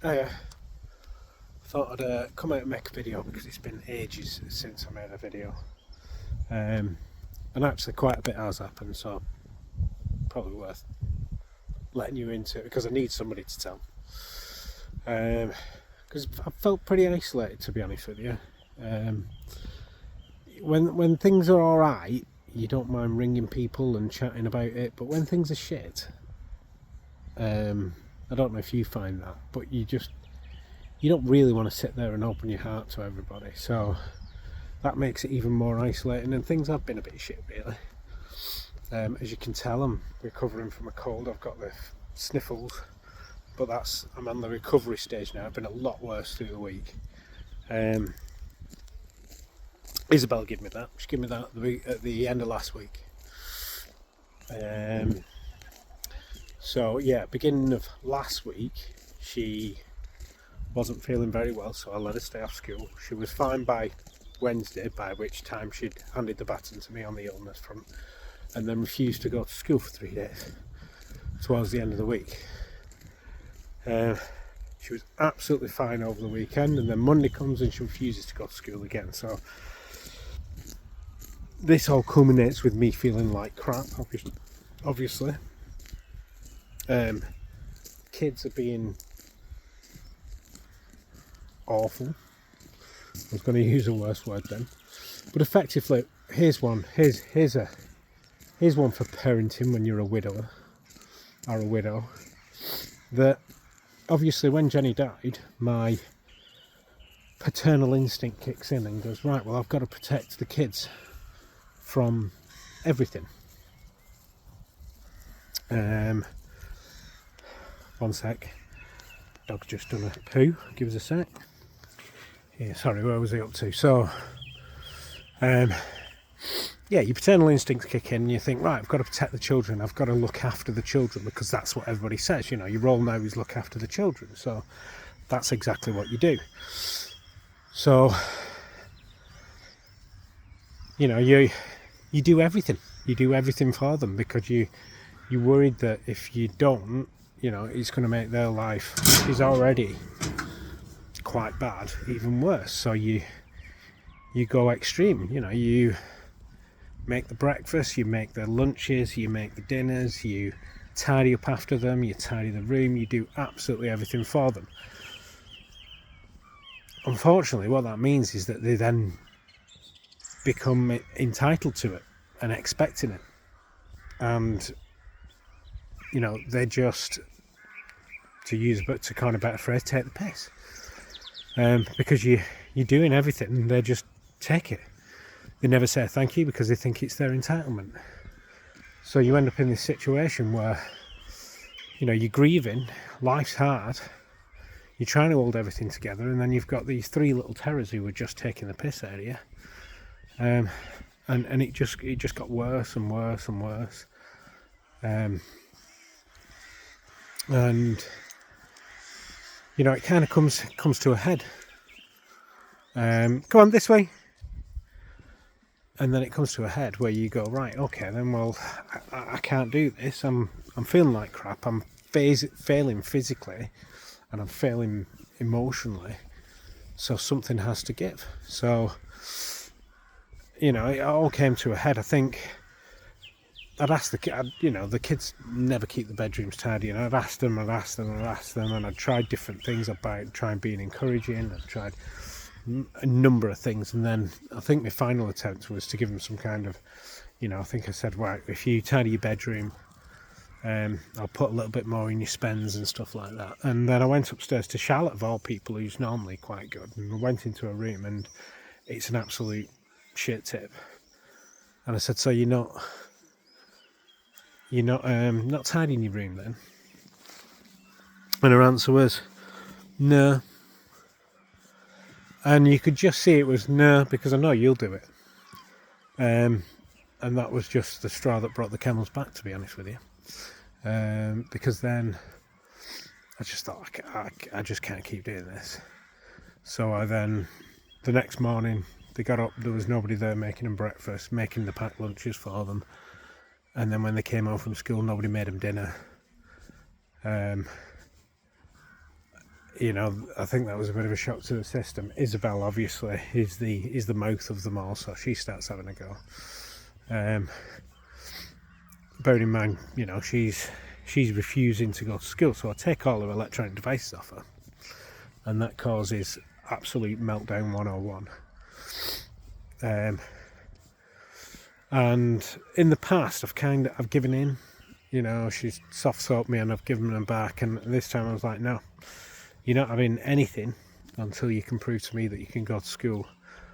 I thought I'd come out and make a video because it's been ages since I made a video, and actually quite a bit has happened, so probably worth letting you into it because I need somebody to tell. Because I felt pretty isolated, to be honest with you. When things are all right, you don't mind ringing people and chatting about it, but when things are shit, I don't know if you find that, but you don't really want to sit there and open your heart to everybody. So that makes it even more isolating, and things have been a bit shit, really. As you can tell, I'm recovering from a cold. I've got the sniffles, but I'm on the recovery stage now. I've been a lot worse through the week. Isabel gave me that. She gave me that at the end of last week. So yeah, beginning of last week, she wasn't feeling very well, so I let her stay off school. She was fine by Wednesday, by which time she'd handed the baton to me on the illness front, and then refused to go to school for 3 days towards the end of the week. She was absolutely fine over the weekend, and then Monday comes and she refuses to go to school again. So this all culminates with me feeling like crap, obviously. Kids are being awful. I was going to use a worse word then, but effectively, here's one. Here's one for parenting when you're a widower or a widow. That obviously, when Jenny died, my paternal instinct kicks in and goes, right, well, I've got to protect the kids from everything. One sec. Dog's just done a poo. Give us a sec. Yeah, sorry, where was he up to? So, yeah, your paternal instincts kick in and you think, right, I've got to protect the children. I've got to look after the children because that's what everybody says. You know, your role now is look after the children. So that's exactly what you do. So, you know, you do everything. You do everything for them because you're worried that if you don't, you know, it's going to make their life, which is already quite bad, even worse. So you go extreme. You know, you make the breakfast, you make their lunches, you make the dinners, you tidy up after them, you tidy the room, you do absolutely everything for them. Unfortunately, what that means is that they then become entitled to it and expecting it, and you know, they just, to kind of better phrase, take the piss, because you're doing everything and they just take it. They never say thank you because they think it's their entitlement. So you end up in this situation where, you know, you're grieving, life's hard, you're trying to hold everything together, and then you've got these three little terrors who were just taking the piss out of you. And it just got worse and worse and worse. And you know, it kind of comes to a head. Come on, this way. And then it comes to a head where you go, right, okay, then, well, I can't do this. I'm feeling like crap. I'm failing physically, and I'm failing emotionally. So something has to give. So, you know, it all came to a head. I think I'd asked the kids never keep the bedrooms tidy, and I'd asked them, and I'd tried different things. I'd tried being encouraging, I'd tried a number of things, and then I think my final attempt was to give them some kind of, you know, I think I said, right, if you tidy your bedroom, I'll put a little bit more in your spends and stuff like that. And then I went upstairs to Charlotte, of all people, who's normally quite good, and I went into a room and it's an absolute shit tip. And I said, so you're not tidying your room then? And her answer was, no. And you could just see it was no, because I know you'll do it. And that was just the straw that brought the camel's back, to be honest with you. Because then I just thought, I just can't keep doing this. So the next morning, they got up, there was nobody there making them breakfast, making the packed lunches for them. And then when they came home from school, nobody made them dinner. you know, I think that was a bit of a shock to the system. Isabel obviously is the mouth of them all, so she starts having a go. Bearing in mind, you know, she's refusing to go to school, so I take all her electronic devices off her, and that causes absolute meltdown 101. And in the past, I've given in. You know, she's soft soaped me and I've given them back, and this time I was like, no, you're not having anything until you can prove to me that you can go to school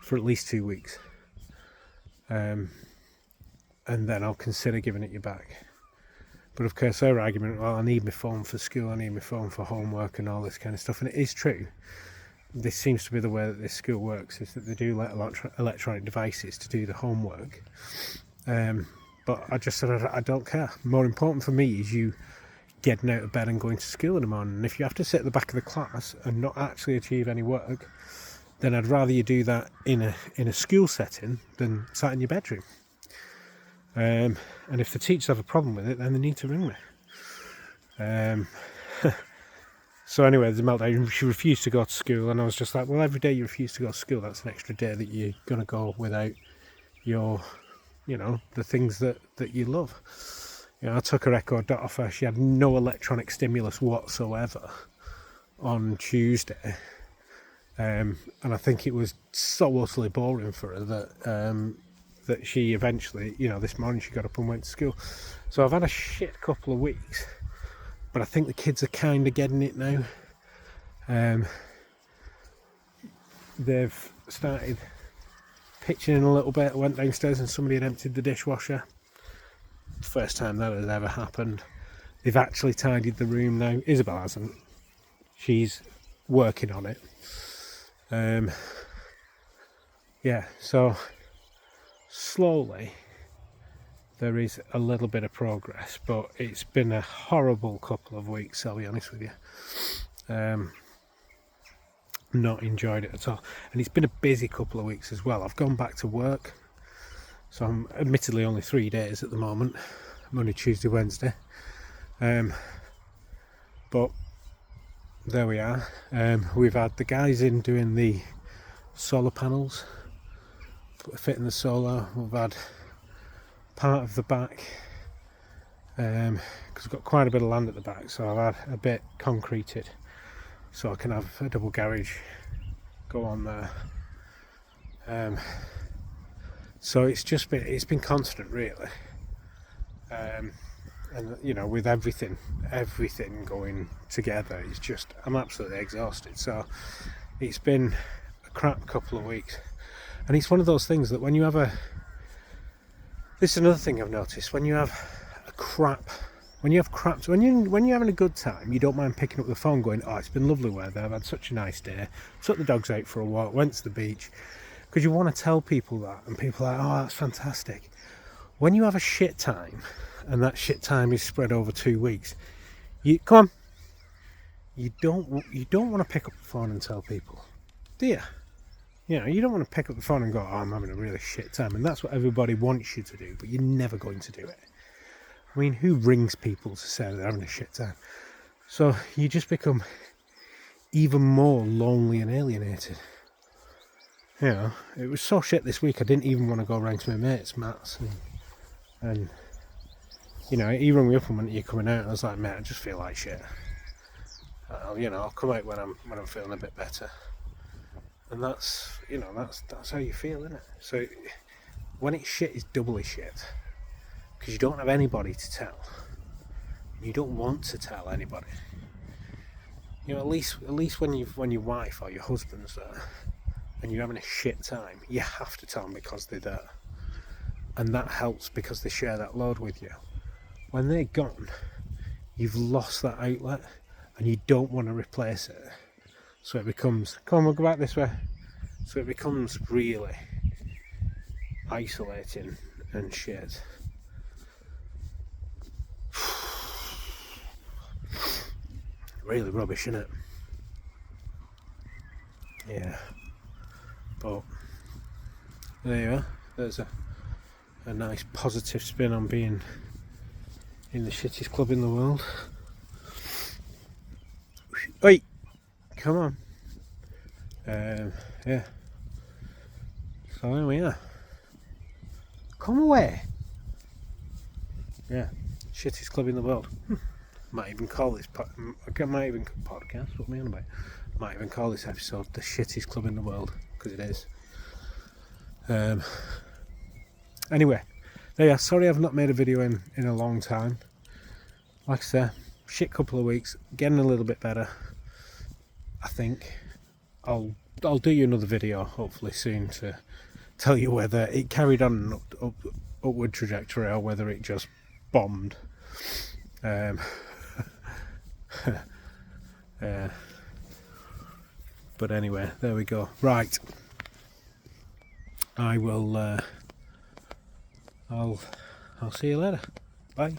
for at least 2 weeks. And then I'll consider giving it you back. But of course her argument, well, I need my phone for school, I need my phone for homework and all this kind of stuff, and it is true. This seems to be the way that this school works, is that they do let electronic devices to do the homework. But I just said, I don't care. More important for me is you getting out of bed and going to school in the morning. And if you have to sit at the back of the class and not actually achieve any work, then I'd rather you do that in a school setting than sat in your bedroom. And if the teachers have a problem with it, then they need to ring me. So anyway, the meltdown, she refused to go to school, and I was just like, well, every day you refuse to go to school, that's an extra day that you're going to go without your, you know, the things that you love. You know, I took her Echo Dot off her. She had no electronic stimulus whatsoever on Tuesday. And I think it was so utterly boring for her that she eventually, you know, this morning she got up and went to school. So I've had a shit couple of weeks, but I think the kids are kind of getting it now. They've started pitching in a little bit. I went downstairs and somebody had emptied the dishwasher. First time that has ever happened. They've actually tidied the room now. Isabel hasn't. She's working on it. Yeah, so slowly there is a little bit of progress, but it's been a horrible couple of weeks, I'll be honest with you. Not enjoyed it at all, and it's been a busy couple of weeks as well. I've gone back to work, so I'm admittedly only 3 days at the moment, Monday, Tuesday, Wednesday, but there we are. We've had the guys in doing the solar panels, fitting the solar. We've had part of the back, because we've got quite a bit of land at the back, so I've had a bit concreted so I can have a double garage go on there. So it's been constant, really. And you know, with everything going together, it's just, I'm absolutely exhausted. So it's been a crap couple of weeks, and it's one of those things that when you have this is another thing I've noticed, when you're having a good time, you don't mind picking up the phone going, oh, it's been lovely weather, I've had such a nice day, took the dogs out for a walk, went to the beach, because you want to tell people that, and people are like, oh, that's fantastic. When you have a shit time, and that shit time is spread over 2 weeks, you don't want to pick up the phone and tell people, do you? You know, you don't want to pick up the phone and go, oh, I'm having a really shit time, and that's what everybody wants you to do, but you're never going to do it. I mean, who rings people to say they're having a shit time? So you just become even more lonely and alienated. You know, it was so shit this week, I didn't even want to go round to my mate's, Matt's, and you know, he rang me up and went, you're coming out, and I was like, mate, I just feel like shit. I'll come out when I'm feeling a bit better. And that's how you feel, isn't it? So when it's shit, it's doubly shit, because you don't have anybody to tell. You don't want to tell anybody. You know, at least when your wife or your husband's there and you're having a shit time, you have to tell them because they're there, and that helps because they share that load with you. When they're gone, you've lost that outlet, and you don't want to replace it. So it becomes, come on, we'll go back this way. So it becomes really isolating and shit. Really rubbish, isn't it? Yeah. But there you are. There's a nice positive spin on being in the shittest club in the world. Oi! Come on. Yeah. So there we are. Come away. Yeah. Shittest club in the world. Might even call this might even podcast. What am I on about? Might even call this episode the shittest club in the world, because it is. Anyway, there you are. Sorry I've not made a video in a long time. Like I say, shit couple of weeks. Getting a little bit better. I think I'll do you another video hopefully soon to tell you whether it carried on an upward trajectory or whether it just bombed. But anyway, there we go. Right, I will. I'll see you later. Bye.